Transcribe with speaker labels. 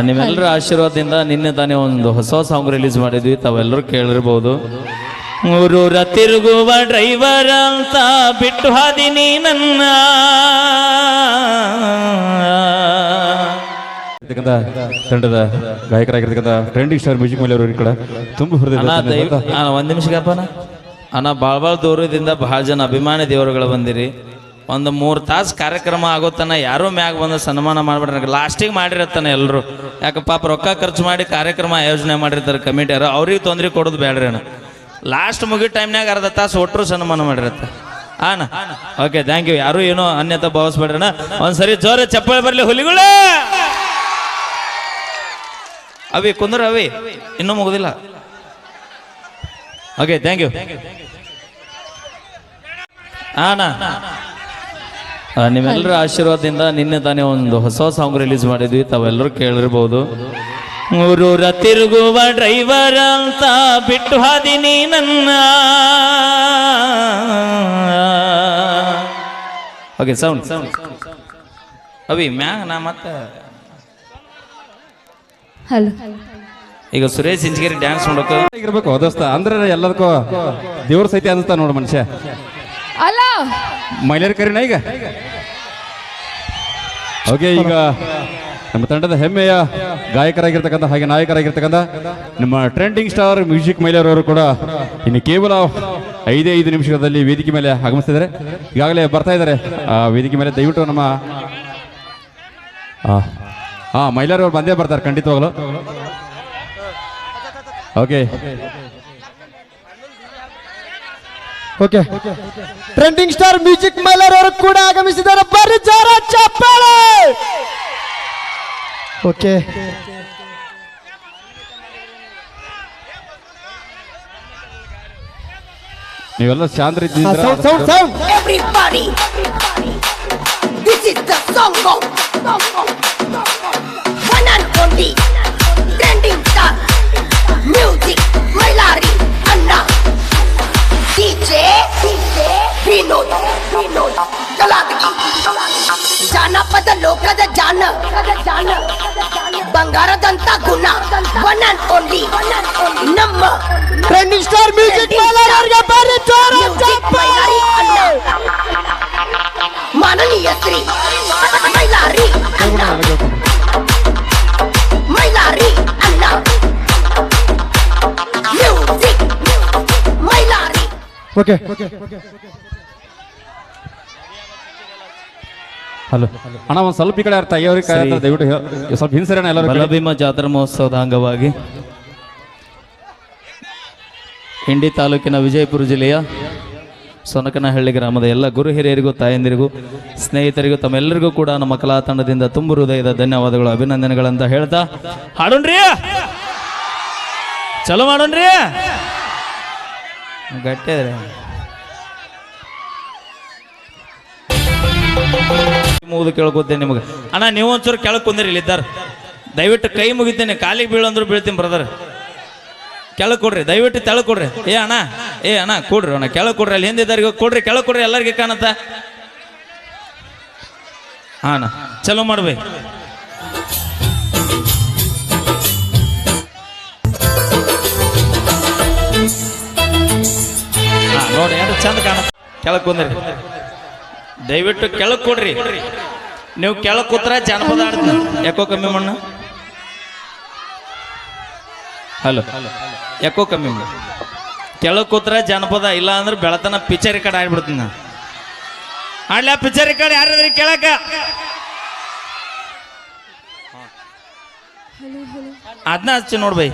Speaker 1: ನಿಮ್ಮೆಲ್ಲರ ಆಶೀರ್ವಾದದಿಂದ ನಿನ್ನೆ ತಾನೇ ಒಂದು ಹೊಸ ಸಾಂಗ್ ರಿಲೀಸ್ ಮಾಡಿದ್ವಿ, ತಾವೆಲ್ಲರೂ ಕೇಳಿರ್ಬೋದು. ಊರೂರ ತಿರುಗುವ ಡ್ರೈವರ್ ಅಂತ ಬಿಟ್ಟು ಹಾದಿನಿ ನನ್ನ
Speaker 2: ತಂಡದ ಗಾಯಕರಾಗಿರ್ತಕ್ಕಂಥ ಟ್ರೆಂಡಿಂಗ್ ಸ್ಟಾರ್ ಮ್ಯೂಸಿಕ್ ಮೇಲೆ ಅವರು ಕೂಡ ತುಂಬ
Speaker 1: ಒಂದು ನಿಮಿಷಗಪ್ಪನ ಅಣ್ಣ ಭಾಳ ದೂರದಿಂದ ಬಹಳ ಜನ ಅಭಿಮಾನಿ ದೇವರುಗಳು ಬಂದಿರಿ. ಒಂದು 3 ತಾಸು ಕಾರ್ಯಕ್ರಮ ಆಗೋತನ ಯಾರೋ ಮ್ಯಾಗ ಬಂದು ಸನ್ಮಾನ ಮಾಡ್ಬಿಟ್ರೆ ಲಾಸ್ಟಿಗೆ ಮಾಡಿರತ್ತಾನೆ ಎಲ್ಲರೂ. ಯಾಕೆ ಪಾಪ ರೊಕ್ಕ ಖರ್ಚು ಮಾಡಿ ಕಾರ್ಯಕ್ರಮ ಆಯೋಜನೆ ಮಾಡಿರ್ತಾರೆ ಕಮಿಟಿಯವರು, ಅವ್ರಿಗೆ ತೊಂದರೆ ಕೊಡೋದು ಬೇಡ್ರಿ ಅಣ್ಣ. ಲಾಸ್ಟ್ ಮುಗಿದ ಟೈಮ್ನಾಗ ಅರ್ಧ ತಾಸು ಒಟ್ಟರು ಸನ್ಮಾನ ಮಾಡಿರತ್ತ ಅಣ್ಣ. Okay, thank you. ಯಾರು ಏನೋ ಅನ್ಯತ ಭಾವಿಸ್ಬೇಡ್ರಣ್ಣ. ಒಂದ್ಸರಿ ಜೋರ ಚಪ್ಪಾಳೆ ಬರಲಿ ಹುಲಿಗಳು. ಅವಿ ಕುಂದ್ರ ಅವಿ ಇನ್ನೂ ಮುಗುದಿಲ್ಲ. ಓಕೆ, ಥ್ಯಾಂಕ್ ಯು ಅಣ್ಣ. ನಿಮ್ಮೆಲ್ಲರ ಆಶೀರ್ವಾದದಿಂದ ನಿನ್ನೆ ತಾನೇ ಒಂದು ಹೊಸ ಸಾಂಗ್ ರಿಲೀಸ್ ಮಾಡಿದ್ವಿ, ತಾವೆಲ್ಲರೂ ಕೇಳಿರ್ಬೋದು. ಊರೂರ ತಿರುಗುವ ಡ್ರೈವರ್ ಅಂತ ಬಿಟ್ಟು ಹಾದಿನಿ ನನ್ನ. ಓಕೆ, ಸೌಂಡ್ ಅವಿ ಮ್ಯಾಗ ನಾ ಮತ್ತೆ ಈಗ ಸುರೇಶ್ ಇಂಚಗಿರಿ ಡ್ಯಾನ್ಸ್ ಮಾಡೋಕೆ
Speaker 2: ಇರ್ಬೇಕು ದೋಸ್ತ. ಅಂದ್ರೆ ಎಲ್ಲದಕ್ಕೂ ದೇವ್ರ ಸಹಿತ ಅನ್ಸ್ತಾ ನೋಡು ಮನುಷ್ಯ.
Speaker 3: ಅಲ್ಲ
Speaker 2: ಮಹಿಳೆಯರ ಕರಿನ ಈಗ. ಓಕೆ, ಈಗ ನಮ್ಮ ತಂಡದ ಹೆಮ್ಮೆಯ ಗಾಯಕರಾಗಿರ್ತಕ್ಕಂಥ ಹಾಗೆ ನಾಯಕರಾಗಿರ್ತಕ್ಕಂಥ ನಮ್ಮ ಟ್ರೆಂಡಿಂಗ್ ಸ್ಟಾರ್ ಮ್ಯೂಸಿಕ್ ಮಹಿಳೆಯರವರು ಕೂಡ ಇನ್ನು ಕೇವಲ 5 ನಿಮಿಷದಲ್ಲಿ ವೇದಿಕೆ ಮೇಲೆ ಆಗಮಿಸ್ತಿದ್ದಾರೆ. ಈಗಾಗಲೇ ಬರ್ತಾ ಇದ್ದಾರೆ ವೇದಿಕೆ ಮೇಲೆ. ದಯವಿಟ್ಟು ನಮ್ಮ ಮಹಿಳೆಯರವರು ಬಂದೇ ಬರ್ತಾರೆ ಖಂಡಿತವಾಗಲು. Okay
Speaker 4: okay, trending star music ಮಹಿಳೆಯರವರು ಕೂಡ ಆಗಮಿಸಿದ್ದಾರೆ. ಬರ್ರಿ ಜೋರ ಚಪ್ಪಾಳೆ. ಓಕೆ,
Speaker 2: ನೀವೆಲ್ಲ ಶಾಂತ
Speaker 4: sound sound sound.
Speaker 5: Everybody, this is the song of one and only trending star music Mailari Anna DJ Vinod Kaladgi ಜಾನಪದ ಲೋಕದ ಜಾನ ಬಂಗಾರದಂತ ಗುಣ ಒನ್ ಅಂಡ್ ಓನ್ಲಿ ನಮ್ಮ
Speaker 4: ಟ್ರೆಂಡಿಂಗ್ ಸ್ಟಾರ್ ಮ್ಯೂಸಿಕ್ ಮಹಿಳೆಯರಿಗೆ ಬರ್ರಿ ಜೋರ ಚಪ್ಪಾಳೆ.
Speaker 5: ಮಾನನೀಯ ಶ್ರೀ ಮೈಲಾರಿ ಅಣ್ಣ, ಮೈಲಾರಿ ಅಣ್ಣ ಮ್ಯೂಸಿಕ್ ಮೈಲಾರಿ.
Speaker 4: ಓಕೆ,
Speaker 2: ಹಲೋ ಅಣ್ಣ, ಒಂದು ಸ್ವಲ್ಪ ಈ ಕಡೆ ಅರ್ಥ ಅವ್ರಿಗೆ ದಯವಿಟ್ಟು ಸ್ವಲ್ಪ ಹಿಂಸರಿ ಎಲ್ಲರೂ.
Speaker 1: ಬಲಭೀಮ ಜಾತ್ರಾ ಮಹೋತ್ಸವದ ಅಂಗವಾಗಿ ಇಂಡಿ ತಾಲೂಕಿನ ವಿಜಯಪುರ ಜಿಲ್ಲೆಯ ಸೊನಕನಹಳ್ಳಿ ಗ್ರಾಮದ ಎಲ್ಲ ಗುರು ಹಿರಿಯರಿಗೂ ತಾಯಂದಿರಿಗೂ ಸ್ನೇಹಿತರಿಗೂ ತಮ್ಮೆಲ್ಲರಿಗೂ ಕೂಡ ನಮ್ಮ ಕಲಾ ತಂಡದಿಂದ ತುಂಬ ಹೃದಯದ ಧನ್ಯವಾದಗಳು, ಅಭಿನಂದನೆಗಳಂತ ಹೇಳ್ತಾ ಹಾಡೋಣ್ರಿ, ಚಲೋ ಮಾಡೋಣ್ರಿ. ಗಟ್ಟಿ ಮುಗಿದು ಕೇಳ್ಕೊತೇನೆ ನಿಮಗೆ. ಅಣ್ಣ ನೀವು ಒಂಚೂರು ಕೆಳಗೆ ಕುಂದಿರಿ, ಇಲ್ಲಿದ್ದಾರೆ. ದಯವಿಟ್ಟು ಕೈ ಮುಗಿತೇನೆ, ಕಾಲಿಗೆ ಬೀಳಂದ್ರು ಬೀಳ್ತೀನಿ ಬ್ರದರ್. ಕೆಳಗೆ ಕೊಡ್ರಿ, ದಯವಿಟ್ಟು ತೆಳಗೆ ಕೊಡ್ರಿ. ಏ ಅಣ್ಣ ಕೊಡ್ರಿ ಅಣ್ಣ, ಕೆಳಗೆ ಕೊಡ್ರಿ. ಅಲ್ಲಿ ಹಿಂದಿದ್ದರಿಗೆ ಕೊಡ್ರಿ, ಕೆಳಗೆ ಕೊಡ್ರಿ, ಎಲ್ಲರಿಗೆ ಕಾಣತ್ತ. ಅಣ್ಣ ಚಲೋ ಮಾಡ್ಬೇಕು. ನೋಡಿ ಎಷ್ಟು ಚಂದ ಕಾಣತ್ತ. ಕೆಳಗೆ ಕುಂದ್ರಿ, ದಯವಿಟ್ಟು ಕೆಳಗೆ ಕೊಡ್ರಿ. ನೀವು ಕೆಳಗೆ ಕೂತ್ರ ಜಾನಪದ ಆಡ್ತೀನಿ. ಯಾಕೋ ಕಮ್ಮಿ ಮಣ್ಣು. ಹಲೋ, ಯಾಕೋ ಕಮ್ಮಿ ಮಣ್ಣು. ಕೆಳಗೆ ಕೂತ್ರ ಜಾನಪದ, ಇಲ್ಲ ಅಂದ್ರೆ ಬೆಳತನ ಪಿಚರಿ ಕಡೆ ಆಡ್ಬಿಡ್ತೀನಿ ನಾನು. ಆಡ್ಲ ಪಿಚರಿ ಕಡೆ ಯಾರಾದ್ರಿ ಕೆಳಕ? ಅದನ್ನ ಹಚ್ಚಿ ನೋಡ್ಬೈ.